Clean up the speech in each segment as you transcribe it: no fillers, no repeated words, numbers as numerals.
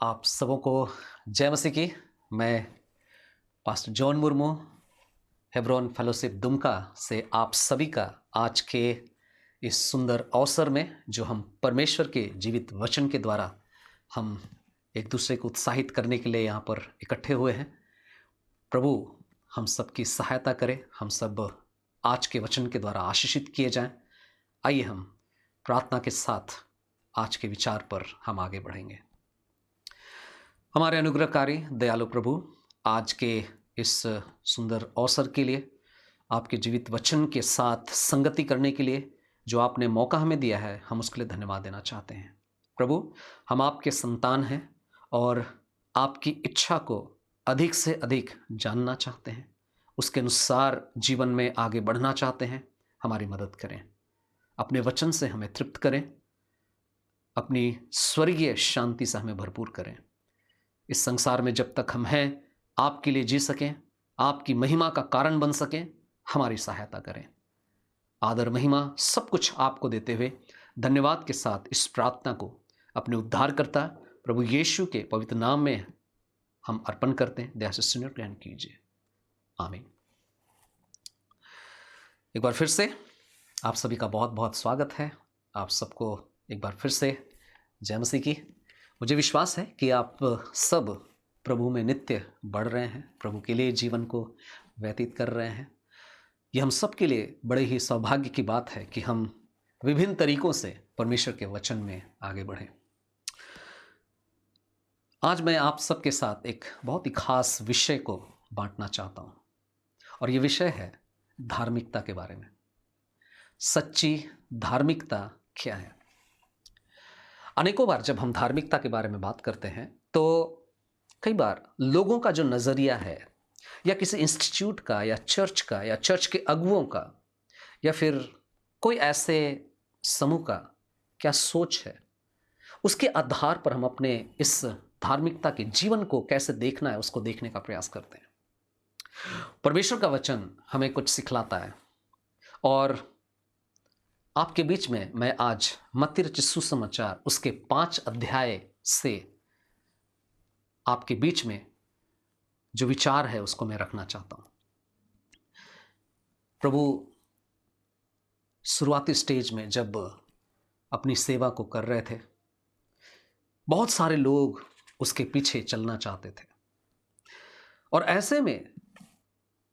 आप सबों को जय मसीह की। मैं pastor John Murmu, Hebron fellowship Dumka से आप सभी का आज के इस सुंदर अवसर में, जो हम परमेश्वर के जीवित वचन के द्वारा हम एक दूसरे को उत्साहित करने के लिए यहाँ पर इकट्ठे हुए हैं। प्रभु हम सबकी सहायता करे, हम सब आज के वचन के द्वारा आशीषित किए जाएं। आइए हम प्रार्थना के साथ आज के विचार पर हम आगे बढ़ेंगे। हमारे अनुग्रहकारी दयालु प्रभु, आज के इस सुंदर अवसर के लिए, आपके जीवित वचन के साथ संगति करने के लिए जो आपने मौका हमें दिया है, हम उसके लिए धन्यवाद देना चाहते हैं। प्रभु, हम आपके संतान हैं और आपकी इच्छा को अधिक से अधिक जानना चाहते हैं, उसके अनुसार जीवन में आगे बढ़ना चाहते हैं। हमारी मदद करें, अपने वचन से हमें तृप्त करें, अपनी स्वर्गीय शांति से हमें भरपूर करें। इस संसार में जब तक हम हैं, आपके लिए जी सकें, आपकी महिमा का कारण बन सकें, हमारी सहायता करें। आदर महिमा सब कुछ आपको देते हुए धन्यवाद के साथ इस प्रार्थना को अपने उद्धारकर्ता प्रभु यीशु के पवित्र नाम में हम अर्पण करते हैं। दया से सुनिए और ग्रहण कीजिए। आमीन। एक बार फिर से आप सभी का बहुत बहुत स्वागत है। आप सबको एक बार फिर से जय मसीह की। मुझे विश्वास है कि आप सब प्रभु में नित्य बढ़ रहे हैं, प्रभु के लिए जीवन को व्यतीत कर रहे हैं। ये हम सब के लिए बड़े ही सौभाग्य की बात है कि हम विभिन्न तरीकों से परमेश्वर के वचन में आगे बढ़ें। आज मैं आप सबके साथ एक बहुत ही खास विषय को बांटना चाहता हूँ, और ये विषय है धार्मिकता के बारे में। सच्ची धार्मिकता क्या है? अनेकों बार जब हम धार्मिकता के बारे में बात करते हैं तो कई बार लोगों का जो नज़रिया है, या किसी इंस्टीट्यूट का, या चर्च का, या चर्च के अगुओं का, या फिर कोई ऐसे समूह का क्या सोच है, उसके आधार पर हम अपने इस धार्मिकता के जीवन को कैसे देखना है, उसको देखने का प्रयास करते हैं। परमेश्वर का वचन हमें कुछ सिखलाता है, और आपके बीच में मैं आज मत्ती रचित सुसमाचार उसके 5 अध्याय से आपके बीच में जो विचार है उसको मैं रखना चाहता हूं। प्रभु शुरुआती स्टेज में जब अपनी सेवा को कर रहे थे, बहुत सारे लोग उसके पीछे चलना चाहते थे, और ऐसे में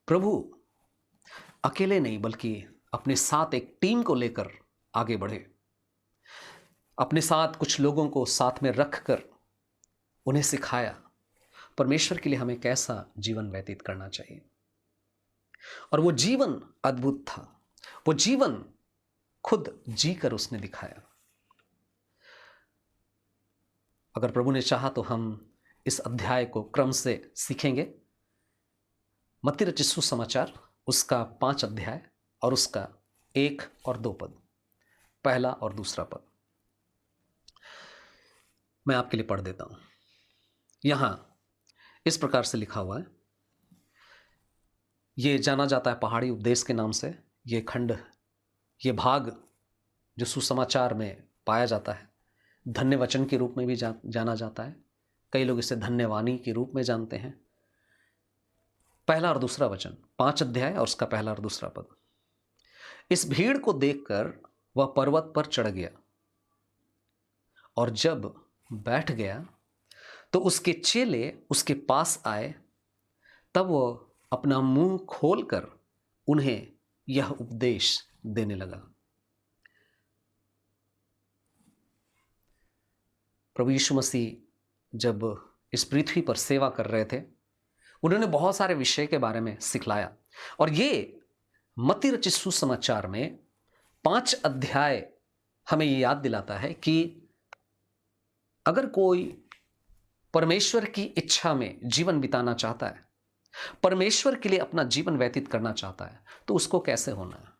प्रभु अकेले नहीं बल्कि अपने साथ एक टीम को लेकर आगे बढ़े। अपने साथ कुछ लोगों को साथ में रखकर उन्हें सिखाया परमेश्वर के लिए हमें कैसा जीवन व्यतीत करना चाहिए। और वो जीवन अद्भुत था, वो जीवन खुद जीकर उसने दिखाया। अगर प्रभु ने चाहा तो हम इस अध्याय को क्रम से सीखेंगे। मत्ती रचित सुसमाचार उसका 5 अध्याय और उसका 1 और 2 पद, पहला और दूसरा पद मैं आपके लिए पढ़ देता हूं। यहां इस प्रकार से लिखा हुआ है। ये जाना जाता है पहाड़ी उपदेश के नाम से। ये खंड, ये भाग जो सुसमाचार में पाया जाता है, धन्य वचन के रूप में भी जाना जाता है। कई लोग इसे धन्यवाणी के रूप में जानते हैं। पहला और दूसरा वचन, 5 अध्याय और उसका पहला और दूसरा पद। इस भीड़ को देखकर वह पर्वत पर चढ़ गया, और जब बैठ गया तो उसके चेले उसके पास आए। तब वह अपना मुंह खोलकर उन्हें यह उपदेश देने लगा। प्रभु यीशु मसीह जब इस पृथ्वी पर सेवा कर रहे थे, उन्होंने बहुत सारे विषय के बारे में सिखलाया, और ये मत्ती रचित सुसमाचार में 5 अध्याय हमें ये याद दिलाता है कि अगर कोई परमेश्वर की इच्छा में जीवन बिताना चाहता है, परमेश्वर के लिए अपना जीवन व्यतीत करना चाहता है, तो उसको कैसे होना है,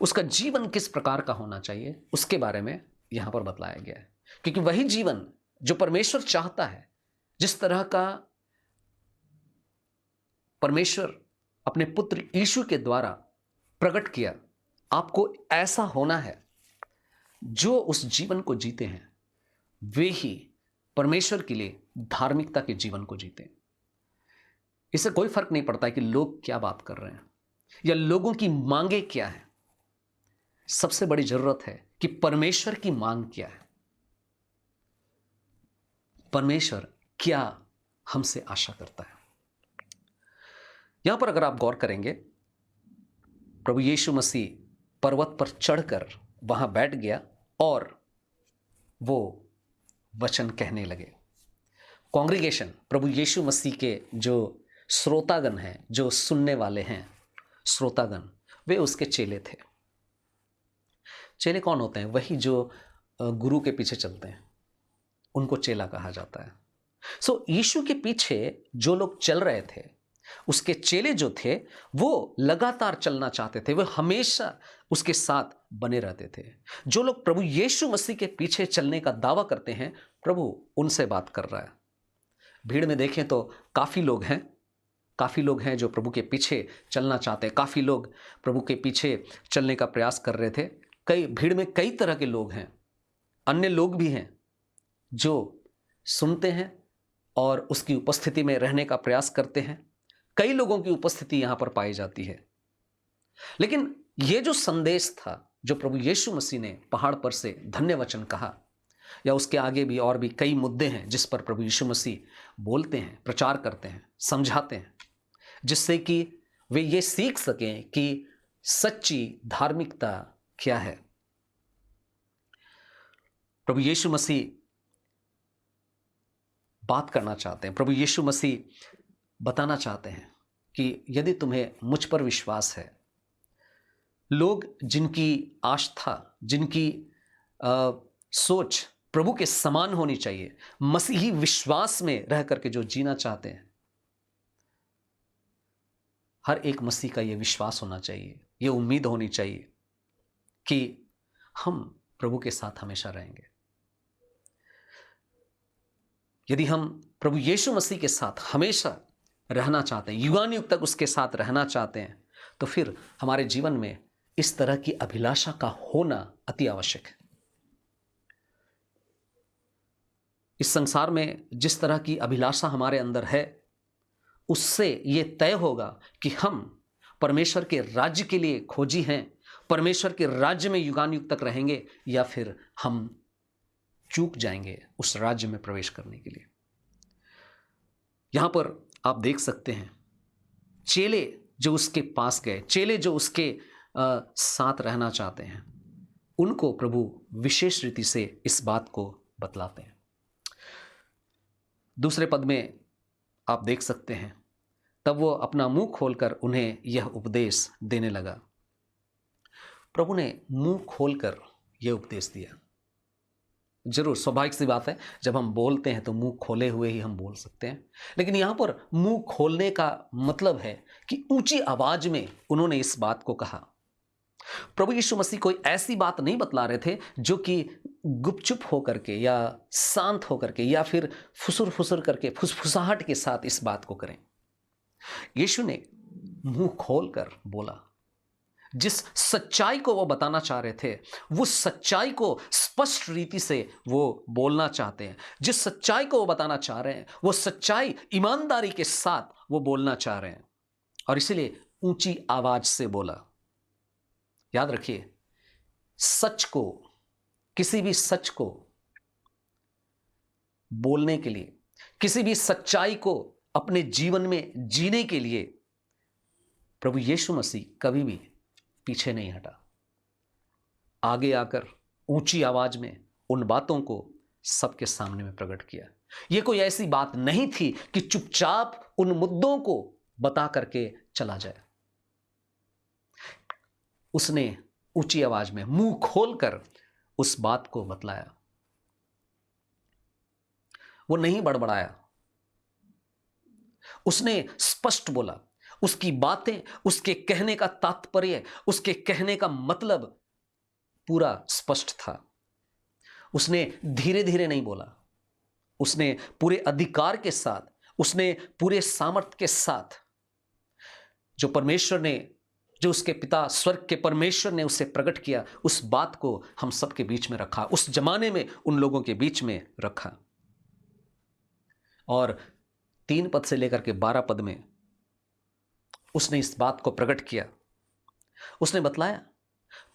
उसका जीवन किस प्रकार का होना चाहिए, उसके बारे में यहां पर बतलाया गया है। क्योंकि वही जीवन जो परमेश्वर चाहता है, जिस तरह का परमेश्वर अपने पुत्र यीशु के द्वारा प्रकट किया, आपको ऐसा होना है। जो उस जीवन को जीते हैं वे ही परमेश्वर के लिए धार्मिकता के जीवन को जीते। इससे कोई फर्क नहीं पड़ता है कि लोग क्या बात कर रहे हैं या लोगों की मांगे क्या है। सबसे बड़ी जरूरत है कि परमेश्वर की मांग क्या है, परमेश्वर क्या हमसे आशा करता है। यहां पर अगर आप गौर करेंगे, प्रभु यीशु मसीह पर्वत पर चढ़कर वहां बैठ गया और वो वचन कहने लगे। कांग्रीगेशन, प्रभु यीशु मसीह के जो श्रोतागण हैं, जो सुनने वाले हैं श्रोतागण, वे उसके चेले थे। चेले कौन होते हैं? वही जो गुरु के पीछे चलते हैं, उनको चेला कहा जाता है। सो यीशु के पीछे जो लोग चल रहे थे, उसके चेले जो थे, वो लगातार चलना चाहते थे, वे हमेशा उसके साथ बने रहते थे। जो लोग प्रभु यीशु मसीह के पीछे चलने का दावा करते हैं, प्रभु उनसे बात कर रहा है। भीड़ में देखें तो काफ़ी लोग हैं जो प्रभु के पीछे चलना चाहते हैं। काफ़ी लोग प्रभु के पीछे चलने का प्रयास कर रहे थे। भीड़ में कई तरह के लोग हैं। अन्य लोग भी हैं जो सुनते हैं और उसकी उपस्थिति में रहने का प्रयास करते हैं। कई लोगों की उपस्थिति यहां पर पाई जाती है। लेकिन यह जो संदेश था, जो प्रभु यीशु मसीह ने पहाड़ पर से धन्य वचन कहा, या उसके आगे भी और भी कई मुद्दे हैं जिस पर प्रभु यीशु मसीह बोलते हैं, प्रचार करते हैं, समझाते हैं, जिससे कि वे ये सीख सकें कि सच्ची धार्मिकता क्या है। प्रभु यीशु मसीह बात करना चाहते हैं। प्रभु यीशु मसीह बताना चाहते हैं कि यदि तुम्हें मुझ पर विश्वास है, लोग जिनकी आस्था, जिनकी सोच प्रभु के समान होनी चाहिए, मसीही विश्वास में रह करके जो जीना चाहते हैं, हर एक मसीह का यह विश्वास होना चाहिए, यह उम्मीद होनी चाहिए कि हम प्रभु के साथ हमेशा रहेंगे। यदि हम प्रभु यीशु मसीह के साथ हमेशा रहना चाहते हैं, युगानुयुग तक उसके साथ रहना चाहते हैं, तो फिर हमारे जीवन में इस तरह की अभिलाषा का होना अति आवश्यक है। इस संसार में जिस तरह की अभिलाषा हमारे अंदर है, उससे यह तय होगा कि हम परमेश्वर के राज्य के लिए खोजी हैं, परमेश्वर के राज्य में युगानुयुग तक रहेंगे, या फिर हम चूक जाएंगे उस राज्य में प्रवेश करने के लिए। यहां पर आप देख सकते हैं, चेले जो उसके पास गए, चेले जो उसके साथ रहना चाहते हैं, उनको प्रभु विशेष रीति से इस बात को बतलाते हैं। दूसरे पद में आप देख सकते हैं, तब वो अपना मुंह खोलकर उन्हें यह उपदेश देने लगा। प्रभु ने मुंह खोलकर यह उपदेश दिया। जरूर स्वाभाविक सी बात है, जब हम बोलते हैं तो मुंह खोले हुए ही हम बोल सकते हैं, लेकिन यहां पर मुंह खोलने का मतलब है कि ऊंची आवाज में उन्होंने इस बात को कहा। प्रभु यीशु मसीह कोई ऐसी बात नहीं बतला रहे थे जो कि गुपचुप होकर के या शांत होकर के या फिर फुसुर फुसुर करके फुसफुसाहट के साथ इस बात को करें। यीशु ने मुंह खोलकर बोला। जिस सच्चाई को वो बताना चाह रहे थे, वो सच्चाई को स्पष्ट रीति से वो बोलना चाहते हैं। जिस सच्चाई को वो बताना चाह रहे हैं, वो सच्चाई ईमानदारी के साथ वो बोलना चाह रहे हैं, और इसलिए ऊंची आवाज से बोला। याद रखिए, सच को, किसी भी सच को बोलने के लिए, किसी भी सच्चाई को अपने जीवन में जीने के लिए प्रभु यीशु मसीह कभी भी पीछे नहीं हटा। आगे आकर ऊंची आवाज में उन बातों को सबके सामने में प्रकट किया। यह कोई ऐसी बात नहीं थी कि चुपचाप उन मुद्दों को बता करके चला जाए। उसने ऊंची आवाज में मुंह खोलकर उस बात को बतलाया। वो नहीं बड़बड़ाया, उसने स्पष्ट बोला। उसकी बातें, उसके कहने का तात्पर्य, उसके कहने का मतलब पूरा स्पष्ट था। उसने धीरे धीरे नहीं बोला, उसने पूरे अधिकार के साथ, उसने पूरे सामर्थ्य के साथ, जो परमेश्वर ने, जो उसके पिता स्वर्ग के परमेश्वर ने उसे प्रकट किया, उस बात को हम सबके बीच में रखा, उस जमाने में उन लोगों के बीच में रखा। और 3 पद से लेकर के 12 पद में उसने इस बात को प्रकट किया। उसने बतलाया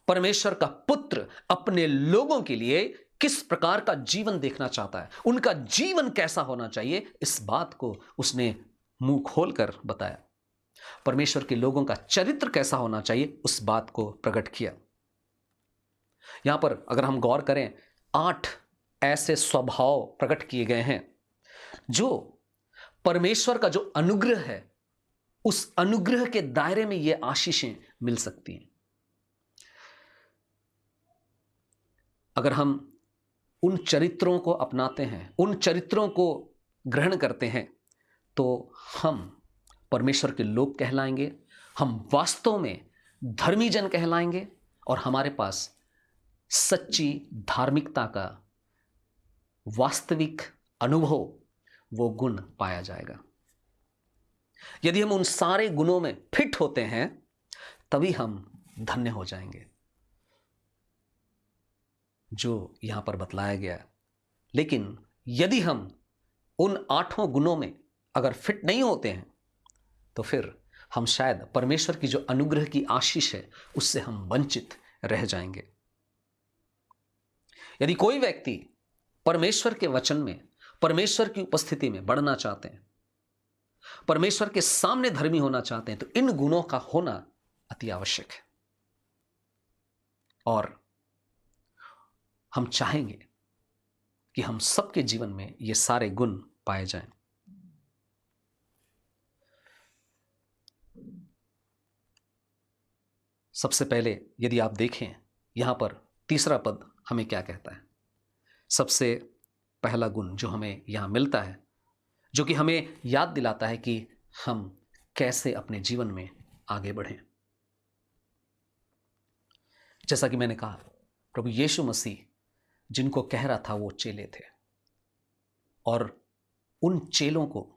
परमेश्वर का पुत्र अपने लोगों के लिए किस प्रकार का जीवन देखना चाहता है, उनका जीवन कैसा होना चाहिए, इस बात को उसने मुंह खोलकर बताया। परमेश्वर के लोगों का चरित्र कैसा होना चाहिए, उस बात को प्रकट किया। यहां पर अगर हम गौर करें, 8 ऐसे स्वभाव प्रकट किए गए हैं जो परमेश्वर का जो अनुग्रह है, उस अनुग्रह के दायरे में ये आशीषें मिल सकती हैं। अगर हम उन चरित्रों को अपनाते हैं, उन चरित्रों को ग्रहण करते हैं, तो हम परमेश्वर के लोग कहलाएंगे, हम वास्तव में धर्मी जन कहलाएंगे और हमारे पास सच्ची धार्मिकता का वास्तविक अनुभव, वो गुण पाया जाएगा। यदि हम उन सारे गुणों में फिट होते हैं, तभी हम धन्य हो जाएंगे, जो यहां पर बतलाया गया है। लेकिन यदि हम उन 8 गुणों में अगर फिट नहीं होते हैं, तो फिर हम शायद परमेश्वर की जो अनुग्रह की आशीष है, उससे हम वंचित रह जाएंगे। यदि कोई व्यक्ति परमेश्वर के वचन में, परमेश्वर की उपस्थिति में बढ़ना चाहते हैं, परमेश्वर के सामने धर्मी होना चाहते हैं, तो इन गुणों का होना अति आवश्यक है। और हम चाहेंगे कि हम सबके जीवन में ये सारे गुण पाए जाएं। सबसे पहले यदि आप देखें, यहां पर 3रा पद हमें क्या कहता है। सबसे पहला गुण जो हमें यहां मिलता है, जो कि हमें याद दिलाता है कि हम कैसे अपने जीवन में आगे बढ़ें। जैसा कि मैंने कहा, प्रभु यीशु मसीह जिनको कह रहा था वो चेले थे, और उन चेलों को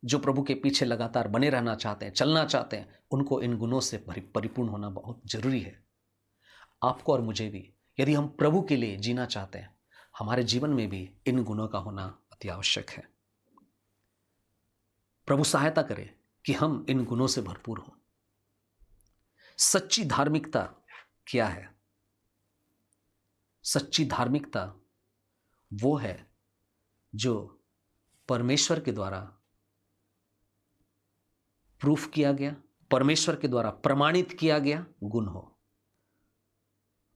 जो प्रभु के पीछे लगातार बने रहना चाहते हैं, चलना चाहते हैं, उनको इन गुणों से परिपूर्ण होना बहुत जरूरी है। आपको और मुझे भी, यदि हम प्रभु के लिए जीना चाहते हैं, हमारे जीवन में भी इन गुणों का होना अति आवश्यक है। प्रभु सहायता करे कि हम इन गुणों से भरपूर हों। सच्ची धार्मिकता क्या है? सच्ची धार्मिकता वो है जो परमेश्वर के द्वारा प्रूफ किया गया, परमेश्वर के द्वारा प्रमाणित किया गया गुण हो।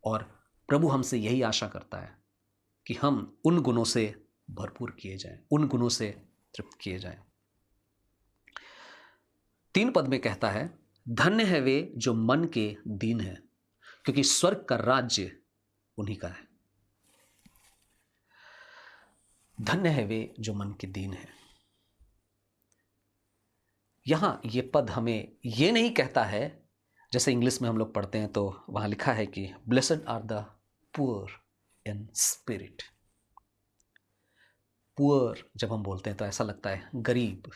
और प्रभु हमसे यही आशा करता है कि हम उन गुणों से भरपूर किए जाएं, उन गुणों से तृप्त किए जाएं। 3 पद में कहता है, धन्य है वे जो मन के दीन है, क्योंकि स्वर्ग का राज्य उन्हीं का है। धन्य है वे जो मन के दीन है। यहां यह पद हमें यह नहीं कहता है, जैसे इंग्लिश में हम लोग पढ़ते हैं तो वहां लिखा है कि blessed are the poor in spirit. Poor जब हम बोलते हैं तो ऐसा लगता है गरीब।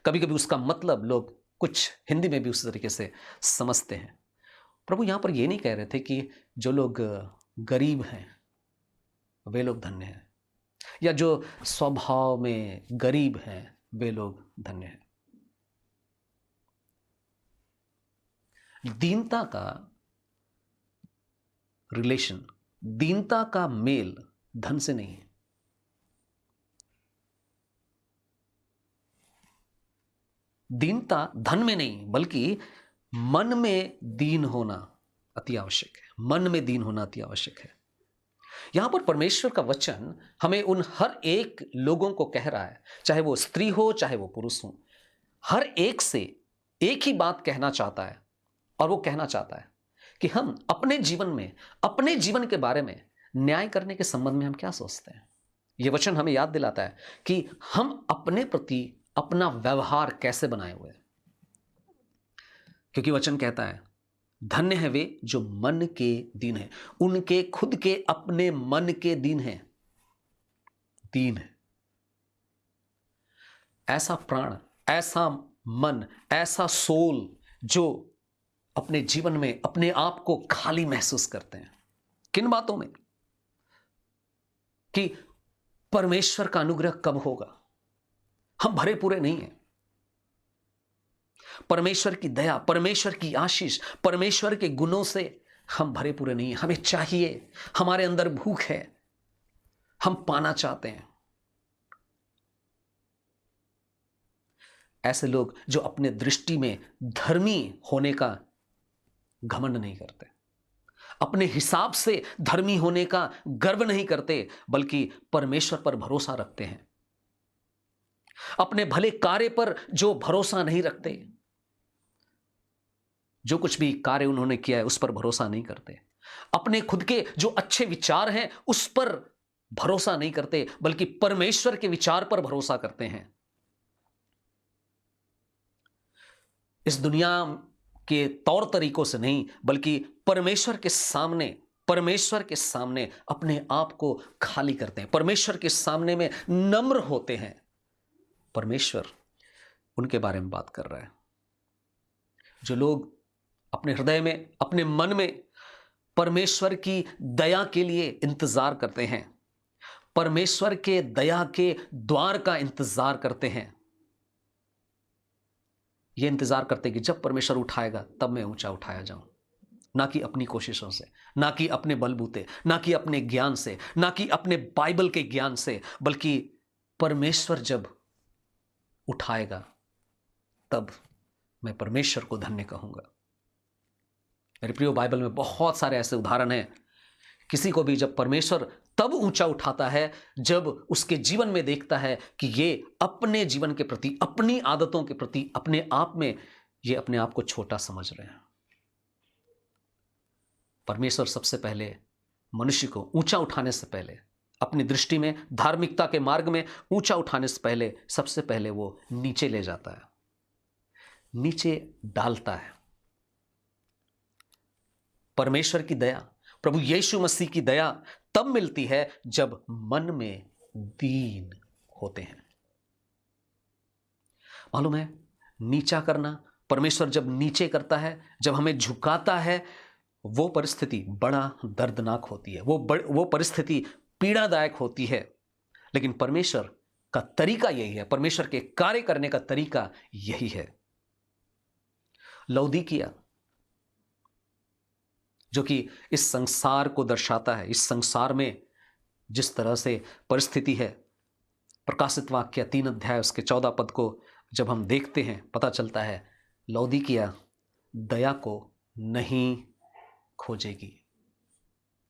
कभी कभी उसका मतलब लोग कुछ हिंदी में भी उस तरीके से समझते हैं। प्रभु यहां पर यह नहीं कह रहे थे कि जो लोग गरीब हैं वे लोग धन्य हैं, या जो स्वभाव में गरीब हैं वे लोग धन्य हैं। दीनता का रिलेशन, दीनता का मेल धन से नहीं है। दीनता धन में नहीं, बल्कि मन में दीन होना अति आवश्यक है। मन में दीन होना अति आवश्यक है। यहां पर परमेश्वर का वचन हमें उन हर एक लोगों को कह रहा है, चाहे वो स्त्री हो चाहे वो पुरुष हो, हर एक से एक ही बात कहना चाहता है। और वो कहना चाहता है कि हम अपने जीवन में, अपने जीवन के बारे में न्याय करने के संबंध में हम क्या सोचते हैं। ये वचन हमें याद दिलाता है कि हम अपने प्रति अपना व्यवहार कैसे बनाए हुए हैं। क्योंकि वचन कहता है, धन्य है वे जो मन के दीन है, उनके खुद के अपने मन के दीन है। दीन है ऐसा प्राण, ऐसा मन, ऐसा सोल जो अपने जीवन में अपने आप को खाली महसूस करते हैं। किन बातों में? कि परमेश्वर का अनुग्रह कब होगा? हम भरे पूरे नहीं हैं। परमेश्वर की दया, परमेश्वर की आशीष, परमेश्वर के गुणों से हम भरे पूरे नहीं हैं। हमें चाहिए, हमारे अंदर भूख है, हम पाना चाहते हैं। ऐसे लोग जो अपने दृष्टि में धर्मी होने का घमंड नहीं करते, अपने हिसाब से धर्मी होने का गर्व नहीं करते, बल्कि परमेश्वर पर भरोसा रखते हैं। अपने भले कार्य पर जो भरोसा नहीं रखते, जो कुछ भी कार्य उन्होंने किया है उस पर भरोसा नहीं करते, अपने खुद के जो अच्छे विचार हैं उस पर भरोसा नहीं करते, बल्कि परमेश्वर के विचार पर भरोसा करते हैं। इस दुनिया के तौर तरीकों से नहीं, बल्कि परमेश्वर के सामने अपने आप को खाली करते हैं, परमेश्वर के सामने में नम्र होते हैं। परमेश्वर उनके बारे में बात कर रहा है, जो लोग अपने हृदय में, अपने मन में परमेश्वर की दया के लिए इंतजार करते हैं, परमेश्वर के दया के द्वार का इंतजार करते हैं। ये इंतजार करते कि जब परमेश्वर उठाएगा तब मैं ऊंचा उठाया जाऊं, ना कि अपनी कोशिशों से, ना कि अपने बलबूते, ना कि अपने ज्ञान से, ना कि अपने बाइबल के ज्ञान से, बल्कि परमेश्वर जब उठाएगा तब मैं परमेश्वर को धन्य कहूंगा। मेरे प्रियो, बाइबल में बहुत सारे ऐसे उदाहरण हैं। किसी को भी जब परमेश्वर तब ऊंचा उठाता है जब उसके जीवन में देखता है कि ये अपने जीवन के प्रति, अपनी आदतों के प्रति, अपने आप में ये अपने आप को छोटा समझ रहे हैं। परमेश्वर सबसे पहले मनुष्य को ऊंचा उठाने से पहले, अपनी दृष्टि में धार्मिकता के मार्ग में ऊंचा उठाने से पहले, सबसे पहले वो नीचे ले जाता है, नीचे डालता है। परमेश्वर की दया, प्रभु यीशु मसीह की दया तब मिलती है जब मन में दीन होते हैं। मालूम है, नीचा करना, परमेश्वर जब नीचे करता है, जब हमें झुकाता है, वो परिस्थिति बड़ा दर्दनाक होती है, वो परिस्थिति पीड़ादायक होती है। लेकिन परमेश्वर का तरीका यही है, परमेश्वर के कार्य करने का तरीका यही है। लौदीकिया, जो कि इस संसार को दर्शाता है, इस संसार में जिस तरह से परिस्थिति है, प्रकाशित वाक्य 3 अध्याय उसके 14 पद को जब हम देखते हैं, पता चलता है लौदीकिया दया को नहीं खोजेगी।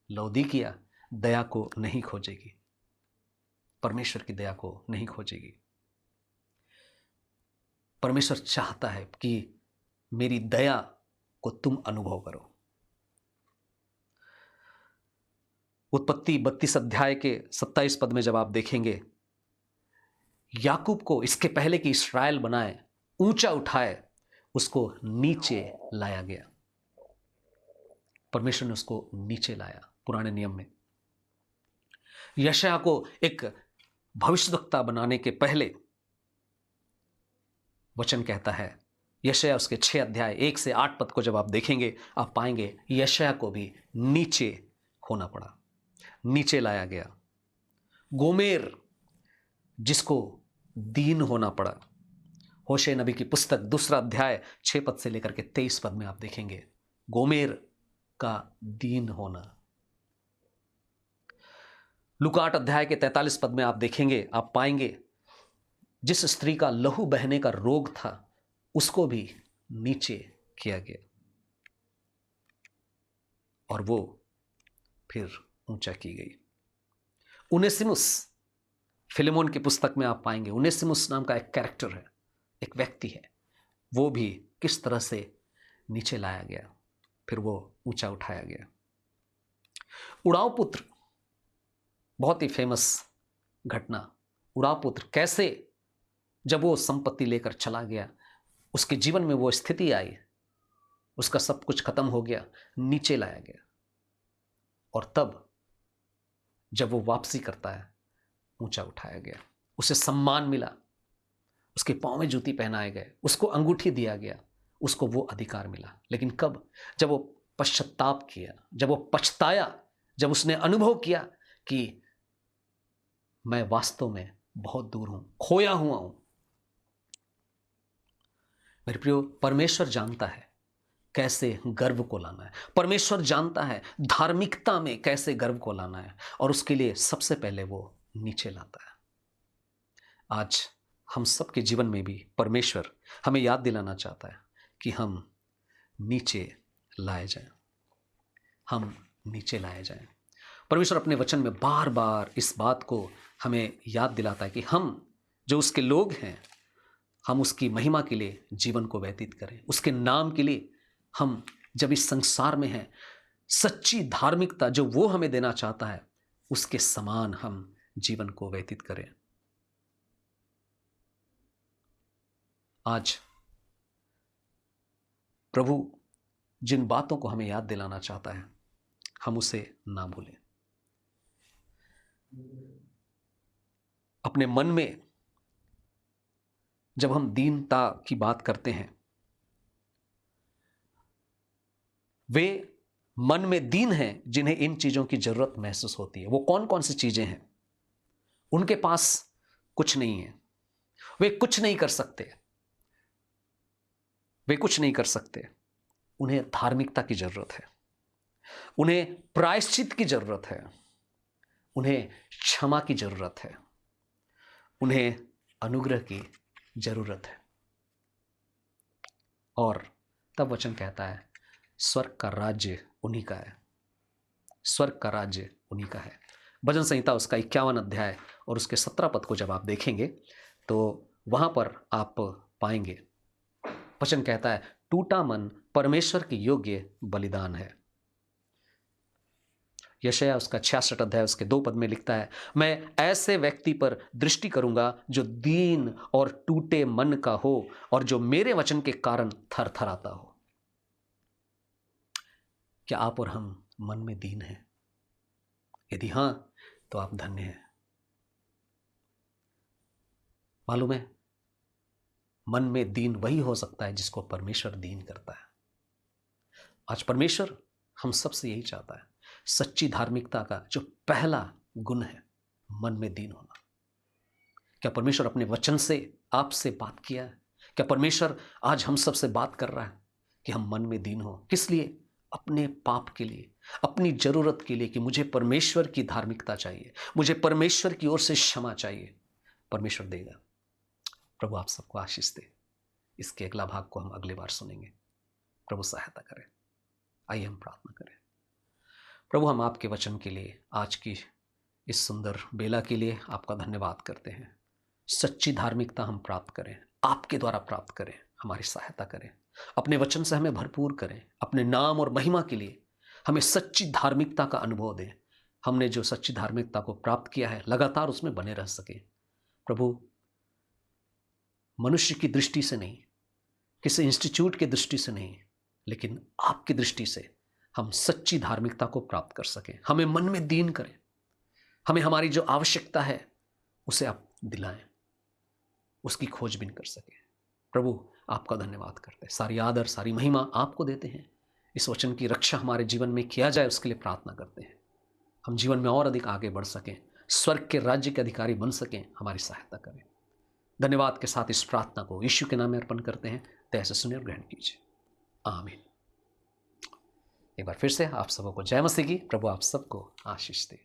लौदीकिया दया को नहीं खोजेगी, परमेश्वर की दया को नहीं खोजेगी। परमेश्वर चाहता है कि मेरी दया को तुम अनुभव करो। उत्पत्ति 32 अध्याय के 27 पद में जब आप देखेंगे, याकूब को इसके पहले कि इस्राएल बनाए, ऊंचा उठाए, उसको नीचे लाया गया। परमेश्वर ने उसको नीचे लाया। पुराने नियम में यशायाह को एक भविष्यवक्ता बनाने के पहले वचन कहता है, यशायाह उसके 6 अध्याय 1 से 8 पद को जब आप देखेंगे, आप पाएंगे यशायाह को भी नीचे होना पड़ा, नीचे लाया गया। गोमेर, जिसको दीन होना पड़ा, होशे नबी की पुस्तक 2 अध्याय 6 पद से लेकर के 23 पद में आप देखेंगे गोमेर का दीन होना। लूका 8 अध्याय के 43 पद में आप देखेंगे, आप पाएंगे जिस स्त्री का लहू बहने का रोग था उसको भी नीचे किया गया और वो फिर ऊंचा की गई। उनेसिमुस, फिलेमोन की पुस्तक में आप पाएंगे उनेसिमुस नाम का एक कैरेक्टर है, एक व्यक्ति है, वो भी किस तरह से नीचे लाया गया, फिर वो ऊंचा उठाया गया। उड़ाव पुत्र, बहुत ही फेमस घटना। उड़ाव पुत्र कैसे जब वो संपत्ति लेकर चला गया, उसके जीवन में वो स्थिति आई, उसका सब कुछ खत्म हो गया, नीचे लाया गया, और तब जब वो वापसी करता है ऊंचा उठाया गया, उसे सम्मान मिला, उसके पांव में जूती पहनाए गए, उसको अंगूठी दिया गया, उसको वो अधिकार मिला। लेकिन कब? जब वो पश्चाताप किया, जब वो पछताया, जब उसने अनुभव किया कि मैं वास्तव में बहुत दूर हूं, खोया हुआ हूं। मेरे प्रियो, परमेश्वर जानता है कैसे गर्व को लाना है। परमेश्वर जानता है धार्मिकता में कैसे गर्व को लाना है, और उसके लिए सबसे पहले वो नीचे लाता है। आज हम सबके जीवन में भी परमेश्वर हमें याद दिलाना चाहता है कि हम नीचे लाए जाएं, हम नीचे लाए जाएं। परमेश्वर अपने वचन में बार बार इस बात को हमें याद दिलाता है कि हम जो उसके लोग हैं, हम उसकी महिमा के लिए जीवन को व्यतीत करें। उसके नाम के लिए हम जब इस संसार में हैं, सच्ची धार्मिकता जो वो हमें देना चाहता है, उसके समान हम जीवन को व्यतीत करें। आज प्रभु जिन बातों को हमें याद दिलाना चाहता है, हम उसे ना भूलें। अपने मन में जब हम दीनता की बात करते हैं, वे मन में दीन हैं जिन्हें इन चीजों की जरूरत महसूस होती है। वो कौन कौन सी चीजें हैं? उनके पास कुछ नहीं है, वे कुछ नहीं कर सकते, वे कुछ नहीं कर सकते। उन्हें धार्मिकता की जरूरत है, उन्हें प्रायश्चित की जरूरत है, उन्हें क्षमा की जरूरत है, उन्हें अनुग्रह की जरूरत है। और तब वचन कहता है, स्वर्ग का राज्य उन्हीं का है, स्वर्ग का राज्य उन्हीं का है। भजन संहिता उसका 51 अध्याय और उसके 17 पद को जब आप देखेंगे तो वहां पर आप पाएंगे, वचन कहता है, टूटा मन परमेश्वर के योग्य बलिदान है। यशायाह उसका 66 अध्याय उसके 2 पद में लिखता है, मैं ऐसे व्यक्ति पर दृष्टि करूंगा जो दीन और टूटे मन का हो और जो मेरे वचन के कारण थरथराता हो। क्या आप और हम मन में दीन हैं? यदि हां, तो आप धन्य हैं। मालूम है, मन में दीन वही हो सकता है जिसको परमेश्वर दीन करता है। आज परमेश्वर हम सबसे यही चाहता है, सच्ची धार्मिकता का जो पहला गुण है, मन में दीन होना। क्या परमेश्वर अपने वचन से आपसे बात किया है? क्या परमेश्वर आज हम सबसे बात कर रहा है कि हम मन में दीन हो? किस लिए? अपने पाप के लिए, अपनी जरूरत के लिए, कि मुझे परमेश्वर की धार्मिकता चाहिए, मुझे परमेश्वर की ओर से क्षमा चाहिए। परमेश्वर देगा। प्रभु आप सबको आशीष दे। इसके अगला भाग को हम अगली बार सुनेंगे। प्रभु सहायता करें। आइए हम प्रार्थना करें। प्रभु, हम आपके वचन के लिए, आज की इस सुंदर बेला के लिए आपका धन्यवाद करते हैं। सच्ची धार्मिकता हम प्राप्त करें, आपके द्वारा प्राप्त करें। हमारी सहायता करें, अपने वचन से हमें भरपूर करें। अपने नाम और महिमा के लिए हमें सच्ची धार्मिकता का अनुभव दें। हमने जो सच्ची धार्मिकता को प्राप्त किया है, लगातार उसमें बने रह सके। प्रभु, मनुष्य की दृष्टि से नहीं, किसी इंस्टीट्यूट की दृष्टि से नहीं, लेकिन आपकी दृष्टि से हम सच्ची धार्मिकता को प्राप्त कर सकें। हमें मन में दीन करें, हमें हमारी जो आवश्यकता है उसे आप दिलाएं, उसकी खोजबीन कर सकें। प्रभु, आपका धन्यवाद करते हैं। सारी आदर, सारी महिमा आपको देते हैं। इस वचन की रक्षा हमारे जीवन में किया जाए, उसके लिए प्रार्थना करते हैं। हम जीवन में और अधिक आगे बढ़ सकें, स्वर्ग के राज्य के अधिकारी बन सकें। हमारी सहायता करें। धन्यवाद के साथ इस प्रार्थना को यीशु के नाम में अर्पण करते हैं। दया से सुनिए और ग्रहण कीजिए। आमीन। एक बार फिर से आप सबको जय मसीह की। प्रभु आप सबको आशीष दे।